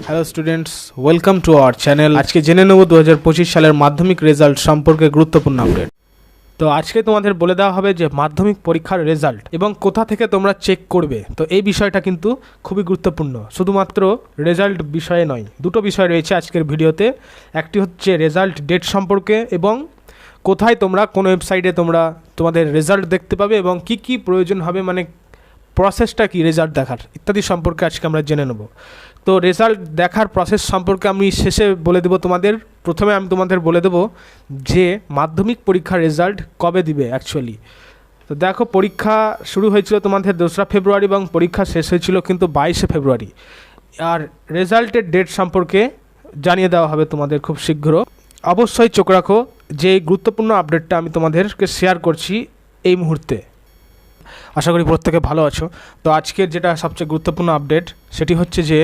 Hello students, welcome to our channel. আজকে জেনে নেব 2025 সালের মাধ্যমিক রেজাল্ট সম্পর্কে গুরুত্বপূর্ণ আপডেট। তো আজকে তোমাদের বলে দেওয়া হবে যে মাধ্যমিক পরীক্ষার রেজাল্ট এবং কোথা থেকে তোমরা চেক করবে। তো এই বিষয়টা কিন্তু খুবই গুরুত্বপূর্ণ, শুধুমাত্র রেজাল্ট বিষয়ে নয়। দুটো বিষয় রয়েছে আজকের ভিডিওতে। একটি হচ্ছে রেজাল্ট ডেট সম্পর্কে এবং কোথায় তোমরা কোন ওয়েবসাইটে তোমরা তোমাদের রেজাল্ট দেখতে পাবে এবং কি কি প্রয়োজন হবে, মানে প্রসেসটা কি রেজাল্ট দেখার ইত্যাদি সম্পর্কে আজকে আমরা জেনে নেব। তো রেজাল্ট দেখার প্রসেস সম্পর্কে আমি শেষে বলে দেবো তোমাদের। প্রথমে আমি তোমাদের বলে দেবো যে মাধ্যমিক পরীক্ষার রেজাল্ট কবে দিবে অ্যাকচুয়ালি। তো দেখো, পরীক্ষা শুরু হয়েছিল তোমাদের 2রা ফেব্রুয়ারি এবং পরীক্ষা শেষ হয়েছিল কিন্তু 22শে ফেব্রুয়ারি। আর রেজাল্টের ডেট সম্পর্কে জানিয়ে দেওয়া হবে তোমাদের খুব শীঘ্র। অবশ্যই চোখ রাখো যে গুরুত্বপূর্ণ আপডেটটা আমি তোমাদেরকে শেয়ার করছি এই মুহূর্তে। আশা করি প্রত্যেকে ভালো আছো। তো আজকের যেটা সবচেয়ে গুরুত্বপূর্ণ আপডেট সেটি হচ্ছে যে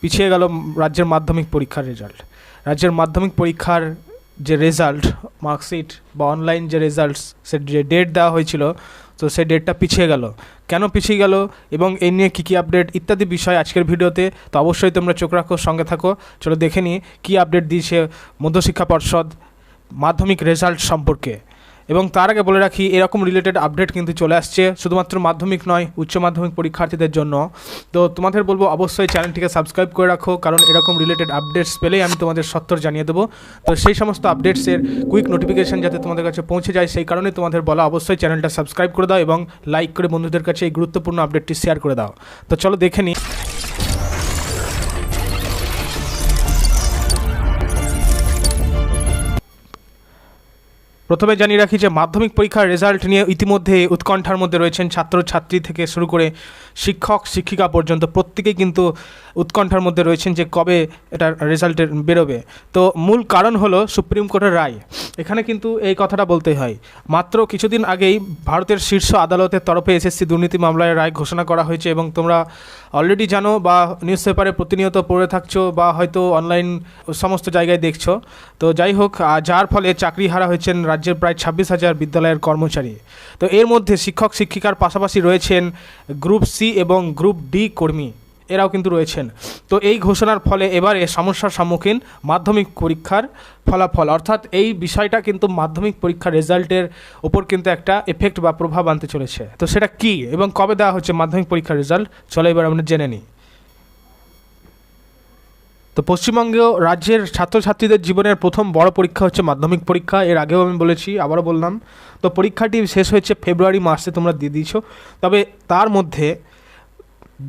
পিছিয়ে গেল রাজ্যের মাধ্যমিক পরীক্ষার রেজাল্ট। রাজ্যের মাধ্যমিক পরীক্ষার যে রেজাল্ট, মার্কশিট বা অনলাইন যে রেজাল্টস, সে যে ডেট দেওয়া হয়েছিল, তো সেই ডেটটা পিছিয়ে গেল। কেন পিছিয়ে গেল এবং এই নিয়ে কী কী আপডেট ইত্যাদি বিষয় আজকের ভিডিওতে। তো অবশ্যই তোমরা চোখ রাখো, সঙ্গে থাকো। চলো দেখে নিই কী আপডেট দিয়েছে মধ্যশিক্ষা পর্ষদ মাধ্যমিক রেজাল্ট সম্পর্কে। এবং তার আগে বলে রাখি, এরকম রিলেটেড আপডেট কিন্তু চলে আসছে শুধুমাত্র মাধ্যমিক নয়, উচ্চ মাধ্যমিক পরীক্ষার্থীদের জন্য। তো তোমাদের বলবো অবশ্যই চ্যানেলটিকে সাবস্ক্রাইব করে রাখো, কারণ এরকম রিলেটেড আপডেটস পেলেই আমি তোমাদের সত্তর জানিয়ে দেবো। তো সেই সমস্ত আপডেটসের কুইক নোটিফিকেশন যাতে তোমাদের কাছে পৌঁছে যায়, সেই কারণে তোমাদের বলা অবশ্যই চ্যানেলটা সাবস্ক্রাইব করে দাও এবং লাইক করে বন্ধুদের কাছে এই গুরুত্বপূর্ণ আপডেটটি শেয়ার করে দাও। তো চলো দেখে নিই। প্রথমে জানিয়ে রাখি যে মাধ্যমিক পরীক্ষার রেজাল্ট নিয়ে ইতিমধ্যে উৎকণ্ঠার মধ্যে রয়েছেন ছাত্রছাত্রী থেকে শুরু করে শিক্ষক শিক্ষিকা পর্যন্ত। প্রত্যেকেই কিন্তু উৎকণ্ঠার মধ্যে রয়েছেন যে কবে এটার রেজাল্টের বেরোবে। তো মূল কারণ হলো সুপ্রিম কোর্টের রায়। এখানে কিন্তু এই কথাটা বলতে হয়, মাত্র কিছুদিন আগেই ভারতের শীর্ষ আদালতের তরফে এসএসসি দুর্নীতি মামলায় রায় ঘোষণা করা হয়েছে এবং তোমরা অলরেডি জানো বা নিউজ পেপারে প্রতিনিয়ত পড়ে থাকছো বা হয়তো অনলাইন সমস্ত জায়গায় দেখছো। তো যাই হোক, যার ফলে চাকরি হারা হয়েছেন রাজ্যের প্রায় 26,000 বিদ্যালয়ের কর্মচারী। তো এর মধ্যে শিক্ষক শিক্ষিকার পাশাপাশি রয়েছেন গ্রুপ সি এবং গ্রুপ ডি কর্মী, এরাও কিন্তু রয়েছেন। তো এই ঘোষণার ফলে এবারে সমস্যার সম্মুখীন মাধ্যমিক পরীক্ষার ফলাফল, অর্থাৎ এই বিষয়টা কিন্তু মাধ্যমিক পরীক্ষার রেজাল্টের ওপর কিন্তু একটা এফেক্ট বা প্রভাব আনতে চলেছে। তো সেটা কি এবং কবে দেওয়া হচ্ছে মাধ্যমিক পরীক্ষার রেজাল্ট, চলো এবার আমরা জেনে নিই। তো পশ্চিমবঙ্গেও রাজ্যের ছাত্রছাত্রীদের জীবনের প্রথম বড় পরীক্ষা হচ্ছে মাধ্যমিক পরীক্ষা। এর আগেও আমি বলেছি, আবারও বললাম। তো পরীক্ষাটি শেষ হয়েছে ফেব্রুয়ারি মাসে, তোমরা দিয়ে দিয়েছো। তবে তার মধ্যে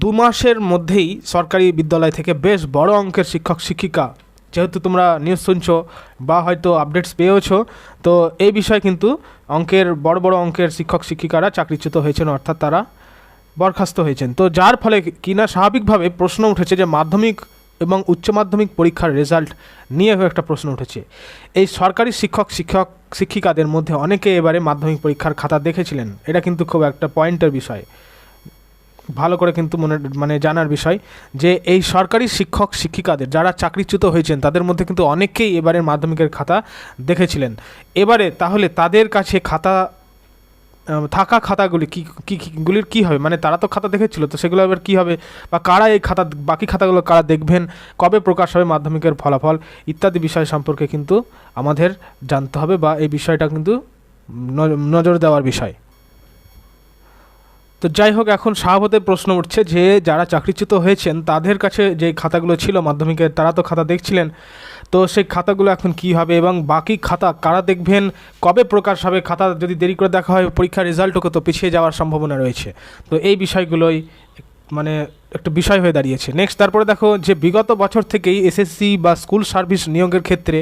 2 মাসের মধ্যেই সরকারি বিদ্যালয় থেকে বেশ বড় অঙ্কের শিক্ষক শিক্ষিকা, যেহেতু তোমরা নিউজ শুনছো বা হয়তো আপডেটস পেয়েছো, তো এই বিষয়ে কিন্তু বড় বড় অঙ্কের শিক্ষক শিক্ষিকারা চাকরিচ্যুত হয়েছেন, অর্থাৎ তারা বরখাস্ত হয়েছেন। তো যার ফলে কিনা স্বাভাবিকভাবে প্রশ্ন উঠেছে যে মাধ্যমিক এবং উচ্চ মাধ্যমিক পরীক্ষার রেজাল্ট নিয়ে একটা প্রশ্ন উঠেছে। এই সরকারি শিক্ষিকাদের মধ্যে অনেকে এবারে মাধ্যমিক পরীক্ষার খাতা দেখেছিলেন। এটা কিন্তু খুব একটা পয়েন্টের বিষয়, ভালো করে কিন্তু জানার বিষয় যে এই সরকারি শিক্ষিকাদের যারা চাকরিচ্যুত হয়েছেন তাদের মধ্যে কিন্তু অনেকেই এবারের মাধ্যমিকের খাতা দেখেছিলেন। এবারে তাহলে তাদের কাছে থাকা খাতাগুলি গুলির কী হবে, মানে তারা তো খাতা দেখেছিল, তো সেগুলো এবার কী হবে বা কারা এই বাকি খাতাগুলো কারা দেখবেন, কবে প্রকাশ হবে মাধ্যমিকের ফলাফল ইত্যাদি বিষয় সম্পর্কে কিন্তু আমাদের জানতে হবে বা এই বিষয়টা কিন্তু নজর দেওয়ার বিষয়। তো যাই হোক, এখন স্বভাবতই প্রশ্ন উঠছে যে যারা চাকরিচ্যুত হয়েছেন তাদের কাছে যে খাতাগুলো ছিল মাধ্যমিকের, তারা তো খাতা দেখছিলেন, তো সেই খাতাগুলো এখন কি হবে এবং বাকি খাতা কারা দেখবেন, কবে প্রকাশ হবে। খাতা যদি দেরি করে দেখা হয় পরীক্ষার রেজাল্টও তো পিছিয়ে যাওয়ার সম্ভাবনা রয়েছে। তো এই বিষয়গুলোই একটা বিষয় হয়ে দাঁড়িয়েছে। নেক্সট, তারপরে দেখো যে বিগত বছর থেকেই এসএসসি বা স্কুল সার্ভিস নিয়োগের ক্ষেত্রে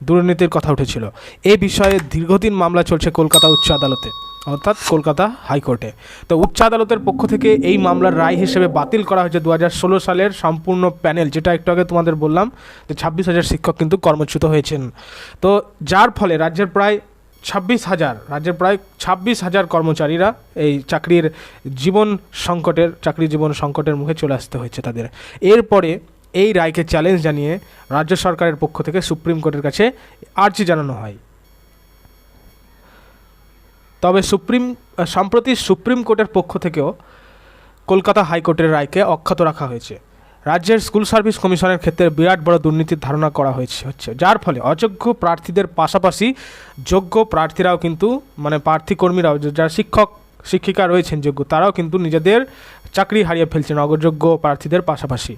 দুর্নীতির কথা উঠেছিল। এই বিষয়ে দীর্ঘদিন মামলা চলছে কলকাতা উচ্চ আদালতে, অর্থাৎ কলকাতা হাইকোর্টে। তো উচ্চ আদালতের পক্ষ থেকে এই মামলার রায় হিসেবে বাতিল করা হয়েছে 2016 সালের সম্পূর্ণ প্যানেল, যেটা একটু আগে তোমাদের বললাম যে 26,000 শিক্ষক কিন্তু কর্মচ্যুত হয়েছেন। তো যার ফলে রাজ্যের প্রায় 26,000 কর্মচারীরা এই চাকরি জীবন সংকটের মুখে চলে আসতে হয়েছে তাদের। এরপরে এই রায়কে চ্যালেঞ্জ জানিয়ে রাজ্য সরকারের পক্ষ থেকে সুপ্রিম কোর্টের কাছে আর্জি জানানো হয়। তবে সম্প্রতি সুপ্রিম কোর্টের পক্ষ থেকেও কলকাতা হাইকোর্টের রায়কে অক্ষত রাখা হয়েছে। রাজ্যের স্কুল সার্ভিস কমিশনের ক্ষেত্রে বিরাট বড় দুর্নীতির ধারণা করা হচ্ছে, যার ফলে অযোগ্য প্রার্থীদের পাশাপাশি যোগ্য প্রার্থীরাও কিন্তু মানে প্রার্থী কর্মীরাও যারা শিক্ষক শিক্ষিকা রয়েছেন যোগ্য, তারাও কিন্তু নিজেদের চাকরি হারিয়ে ফেলছেন অযোগ্য প্রার্থীদের পাশাপাশি।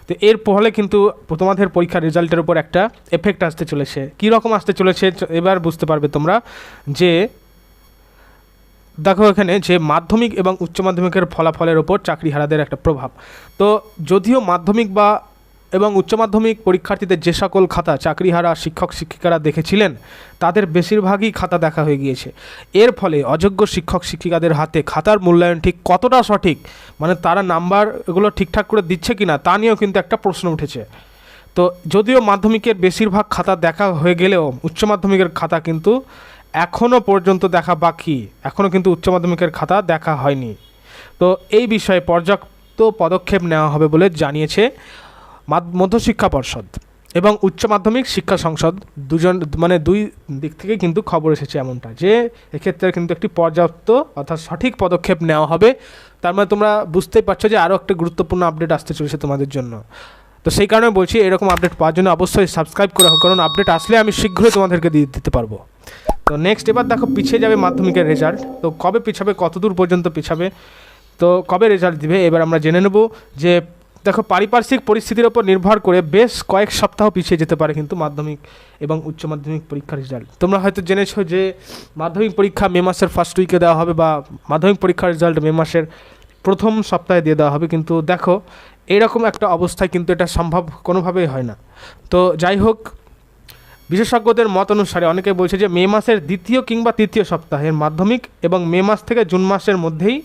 তো এর ফলে কিন্তু তোমাদের পরীক্ষার রেজাল্টের উপর একটা এফেক্ট আসতে চলেছে। কী রকম আসতে চলেছে এবার বুঝতে পারবে তোমরা। যে দেখো এখানে যে মাধ্যমিক এবং উচ্চ মাধ্যমিকের ফলাফলের ওপর চাকরিহারাদের একটা প্রভাব। তো যদিও মাধ্যমিক বা এবং উচ্চ মাধ্যমিক পরীক্ষার্থীদের যে সকল খাতা চাকরিহারা শিক্ষক শিক্ষিকারা দেখেছিলেন তাদের বেশিরভাগই খাতা দেখা হয়ে গিয়েছে। এর ফলে অযোগ্য শিক্ষক শিক্ষিকাদের হাতে খাতার মূল্যায়ন ঠিক কতটা সঠিক, মানে তারা নাম্বার এগুলো ঠিকঠাক করে দিচ্ছে কিনা তা নিয়েও কিন্তু একটা প্রশ্ন উঠেছে। তো যদিও মাধ্যমিকের বেশিরভাগ খাতা দেখা হয়ে গেলেও উচ্চ মাধ্যমিকের খাতা কিন্তু এখনও পর্যন্ত দেখা বাকি, এখনও কিন্তু উচ্চ মাধ্যমিকের খাতা দেখা হয়নি। তো এই বিষয়ে পর্যাপ্ত পদক্ষেপ নেওয়া হবে বলে জানিয়েছে মধ্যশিক্ষা পর্ষদ এবং উচ্চ মাধ্যমিক শিক্ষা সংসদ, দুই দিক থেকে কিন্তু খবর এসেছে এমনটা, যে এক্ষেত্রে কিন্তু একটি পর্যাপ্ত অর্থাৎ সঠিক পদক্ষেপ নেওয়া হবে। তার মানে তোমরা বুঝতেই পারছো যে আরও একটা গুরুত্বপূর্ণ আপডেট আসতে চলেছে তোমাদের জন্য। তো সেই কারণে বলছি এরকম আপডেট পাওয়ার জন্য অবশ্যই সাবস্ক্রাইব করে হোক, কারণ আপডেট আসলে আমি শীঘ্রই তোমাদেরকে দিতে পারবো। তো নেক্সট এবার দেখো পিছিয়ে যাবে মাধ্যমিকের রেজাল্ট। তো কবে পিছাবে, কতদূর পর্যন্ত পিছাবে, তো কবে রেজাল্ট দিবে এবার আমরা জেনে নেব। যে দেখো পারিপার্শ্বিক পরিস্থিতির ওপর নির্ভর করে বেশ কয়েক সপ্তাহ পিছিয়ে যেতে পারে কিন্তু মাধ্যমিক এবং উচ্চ মাধ্যমিক পরীক্ষার রেজাল্ট। তোমরা হয়তো জেনেছো যে মাধ্যমিক পরীক্ষা মে মাসের ফার্স্ট উইকে দেওয়া হবে বা মাধ্যমিক পরীক্ষার রেজাল্ট মে মাসের প্রথম সপ্তাহে দিয়ে দেওয়া হবে, কিন্তু দেখো এইরকম একটা অবস্থায় কিন্তু এটা সম্ভব কোনোভাবেই হয় না। তো যাই হোক, বিশেষজ্ঞদের মত অনুসারে অনেকে বলছে যে মে মাসের দ্বিতীয় কিংবা তৃতীয় সপ্তাহের মাধ্যমিক এবং মে মাস থেকে জুন মাসের মধ্যেই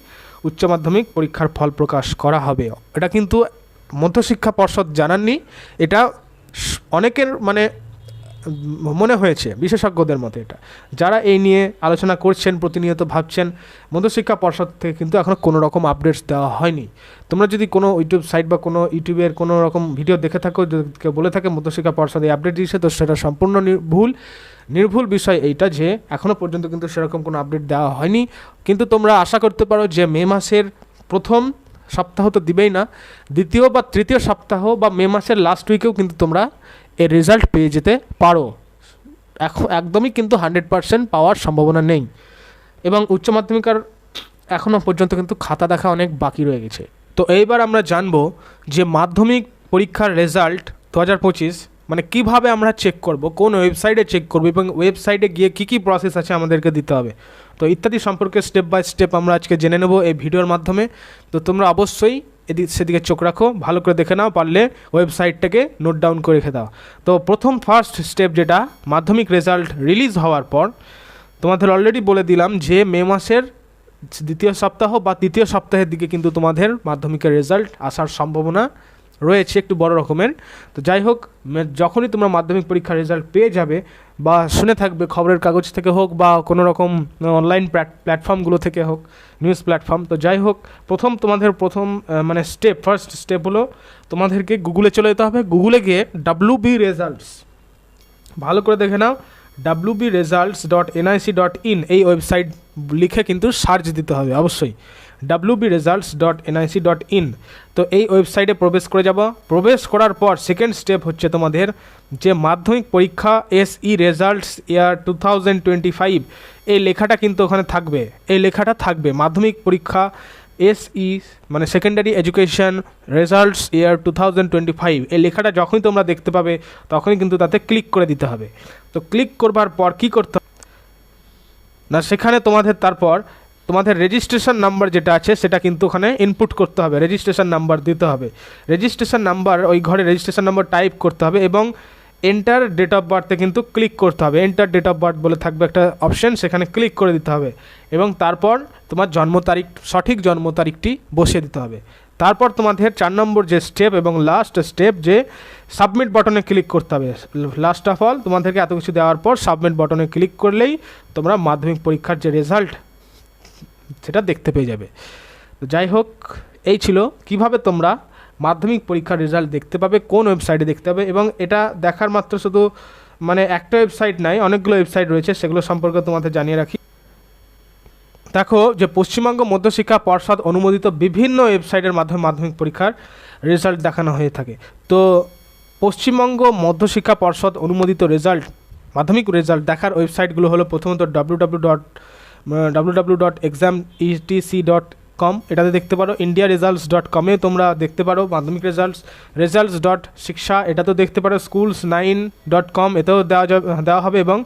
উচ্চ মাধ্যমিক পরীক্ষার ফল প্রকাশ করা হবে। এটা কিন্তু মধ্যশিক্ষা পর্ষদ জানাননি, এটা অনেকের মানে মনে হয়েছে বিশেষজ্ঞদের মতে। এটা যারা এই নিয়ে আলোচনা করছেন প্রতিনিয়ত ভাবছেন, মধ্যশিক্ষা পর্ষদ থেকে কিন্তু এখনও কোনো রকম আপডেটস দেওয়া হয়নি। তোমরা যদি কোনো ইউটিউব সাইট বা কোনো ইউটিউবের কোনো রকম ভিডিও দেখে থাকো, যদি কেউ বলে থাকে মধ্যশিক্ষা পর্ষদ এই আপডেট দিয়েছে, তো সেটা সম্পূর্ণ নির্ভুল বিষয় এইটা, যে এখনও পর্যন্ত কিন্তু সেরকম কোনো আপডেট দেওয়া হয়নি। কিন্তু তোমরা আশা করতে পারো যে মে মাসের প্রথম সপ্তাহ তো দিবেই না, দ্বিতীয় বা তৃতীয় সপ্তাহ বা মে মাসের লাস্ট উইকেও কিন্তু তোমরা এর রেজাল্ট পেয়ে যেতে পারো। একদমই কিন্তু 100% পাওয়ার সম্ভাবনা নেই। এবং উচ্চ মাধ্যমিকের এখনও পর্যন্ত কিন্তু খাতা দেখা অনেক বাকি রয়ে গেছে। তো এইবার আমরা জানবো যে মাধ্যমিক পরীক্ষার রেজাল্ট 2025 মানে কিভাবে আমরা চেক করব, কোন ওয়েবসাইটে চেক করব এবং ওয়েবসাইটে গিয়ে কী কী প্রসেস আছে আমাদেরকে দিতে হবে, তো ইত্যাদি সম্পর্কে স্টেপ বাই স্টেপ আমরা আজকে জেনে নেব এই ভিডিওর মাধ্যমে। তো তোমরা অবশ্যই সেদিকে চোখ রাখো, ভালো করে দেখে নাও, পারলে ওয়েবসাইটটাকে নোট ডাউন করে রেখে দাও। তো ফার্স্ট স্টেপ যেটা, মাধ্যমিক রেজাল্ট রিলিজ হওয়ার পর তোমাদের অলরেডি বলে দিলাম যে মে মাসের দ্বিতীয় সপ্তাহ বা তৃতীয় সপ্তাহের দিকে কিন্তু তোমাদের মাধ্যমিকের রেজাল্ট আসার সম্ভাবনা রয়েছে একটু বড় রকমের। তো যাই হোক, যখনই তোমরা মাধ্যমিক পরীক্ষার রেজাল্ট পেয়ে যাবে বা শুনে থাকবে খবরের কাগজ থেকে হোক বা কোনো রকম অনলাইন প্ল্যাটফর্মগুলো থেকে হোক, নিউজ প্ল্যাটফর্ম, তো যাই হোক তোমাদের মানে ফার্স্ট স্টেপ হলো তোমাদেরকে গুগলে চলে যেতে হবে। গুগলে গিয়ে WB রেজাল্টস, ভালো করে দেখে নাও, wbresults.nic.in এই ওয়েবসাইট লিখে কিন্তু সার্চ দিতে হবে অবশ্যই, wbresults.nic.in। তো এই ওয়েবসাইটে প্রবেশ করে যাব। প্রবেশ করার পর সেকেন্ড স্টেপ হচ্ছে তোমাদের যে মাধ্যমিক পরীক্ষা SE রেজাল্টস ইয়ার 2025 এই লেখাটা কিন্তু ওখানে থাকবে, এই লেখাটা থাকবে মাধ্যমিক পরীক্ষা SE মানে সেকেন্ডারি এডুকেশন রেজাল্টস ইয়ার 2025 এই লেখাটা যখনই তোমরা দেখতে পাবে তখনই কিন্তু তাতে ক্লিক করে দিতে হবে। তো ক্লিক করবার পর কী করতে হবে না, সেখানে তারপর তোমাদের রেজিস্ট্রেশন নাম্বার যেটা আছে সেটা কিন্তু ওখানে ইনপুট করতে হবে, রেজিস্ট্রেশন নাম্বার দিতে হবে। রেজিস্ট্রেশন নাম্বার ওই ঘরে রেজিস্ট্রেশন নাম্বার টাইপ করতে হবে এবং এন্টার ডেট অফ বার্থে কিন্তু ক্লিক করতে হবে। এন্টার ডেট অফ বার্থ বলে থাকবে একটা অপশন, সেখানে ক্লিক করে দিতে হবে এবং তারপর তোমার সঠিক জন্ম তারিখটি বসিয়ে দিতে হবে। তারপর তোমাদের 4 নম্বর যে স্টেপ এবং লাস্ট স্টেপ যে সাবমিট বাটনে ক্লিক করতে হবে। লাস্ট অফ অল তোমাদেরকে এত কিছু দেওয়ার পর সাবমিট বাটনে ক্লিক করলেই তোমরা মাধ্যমিক পরীক্ষার যে রেজাল্ট সেটা দেখতে পেয়ে যাবে। তো যাই হোক, এই ছিল কিভাবে তোমরা মাধ্যমিক পরীক্ষার রেজাল্ট দেখতে পাবে, কোন ওয়েবসাইটে দেখতে হবে। এবং এটা দেখার মাত্র শুধু মানে একটা ওয়েবসাইট নাই, অনেকগুলো ওয়েবসাইট রয়েছে, সেগুলো সম্পর্কে তোমাদের জানিয়ে রাখি। দেখো যে পশ্চিমবঙ্গ মধ্যশিক্ষা পর্ষদ অনুমোদিত বিভিন্ন ওয়েবসাইটের মাধ্যমে মাধ্যমিক পরীক্ষার রেজাল্ট দেখানো হয়ে থাকে। তো পশ্চিমবঙ্গ মধ্যশিক্ষা পর্ষদ অনুমোদিত রেজাল্ট, মাধ্যমিক রেজাল্ট দেখার ওয়েবসাইটগুলো হলো প্রথমত www.exam.etc.com, এটাতে দেখতে পারো। indiaresults.com-এ তোমরা দেখতে পারো মাধ্যমিক results.shiksha এটাতেও দেখতে পারো। schools9.com এতেও দেওয়া হবে, এবং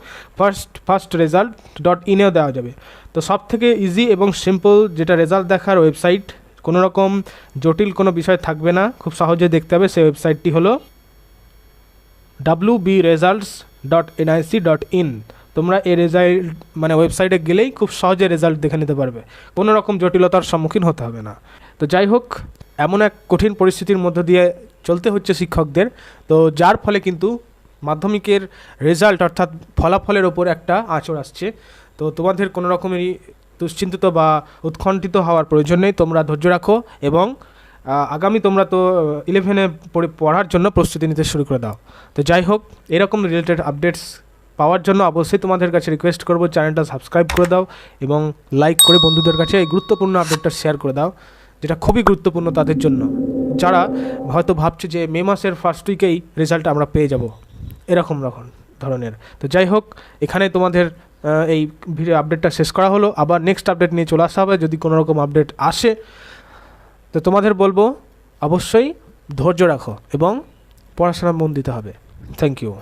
firstresult.in-এও দেওয়া যাবে। তো সব থেকে ইজি এবং সিম্পল যেটা রেজাল্ট দেখার ওয়েবসাইট, কোনো রকম জটিল কোনো বিষয় থাকবে না, খুব সহজে দেখতে হবে, সেই ওয়েবসাইটটি হলো wbresults.nic.in। তোমরা এই রেজাল্ট ওয়েবসাইটে গেলেই খুব সহজে রেজাল্ট দেখে নিতে পারবে, কোনো রকম জটিলতার সম্মুখীন হতে হবে না। তো যাই হোক, এমন এক কঠিন পরিস্থিতির মধ্য দিয়ে চলতে হচ্ছে শিক্ষকদের, তো যার ফলে কিন্তু মাধ্যমিকের রেজাল্ট অর্থাৎ ফলাফলের ওপর একটা আঁচড় আসছে। তো তোমাদের কোনো রকমেরই দুশ্চিন্তিত বা উৎকণ্ঠিত হওয়ার প্রয়োজন নেই, তোমরা ধৈর্য রাখো এবং আগামী তোমরা তো 11-এ পড়ার জন্য প্রস্তুতি নিতে শুরু করে দাও। তো যাই হোক, এরকম রিলেটেড আপডেটস পাওয়ার জন্য অবশ্যই তোমাদের কাছে রিকোয়েস্ট করব, চ্যানেলটা সাবস্ক্রাইব করে দাও এবং লাইক করে বন্ধুদের কাছে এই গুরুত্বপূর্ণ আপডেটটা শেয়ার করে দাও, যেটা খুবই গুরুত্বপূর্ণ তাদের জন্য, যারা হয়তো ভাবছে যে মে মাসের ফার্স্ট উইকেই রেজাল্ট আমরা পেয়ে যাব, এরকম ধরনের। তো যাই হোক, এখানে তোমাদের এই ভিডিও আপডেটটা শেষ করা হলো। আবার নেক্সট আপডেট নিয়ে চলে আসা হবে যদি কোনো রকম আপডেট আসে। তো তোমাদের বলবো অবশ্যই ধৈর্য রাখো এবং পড়াশোনা মন দিতে হবে। Thank you.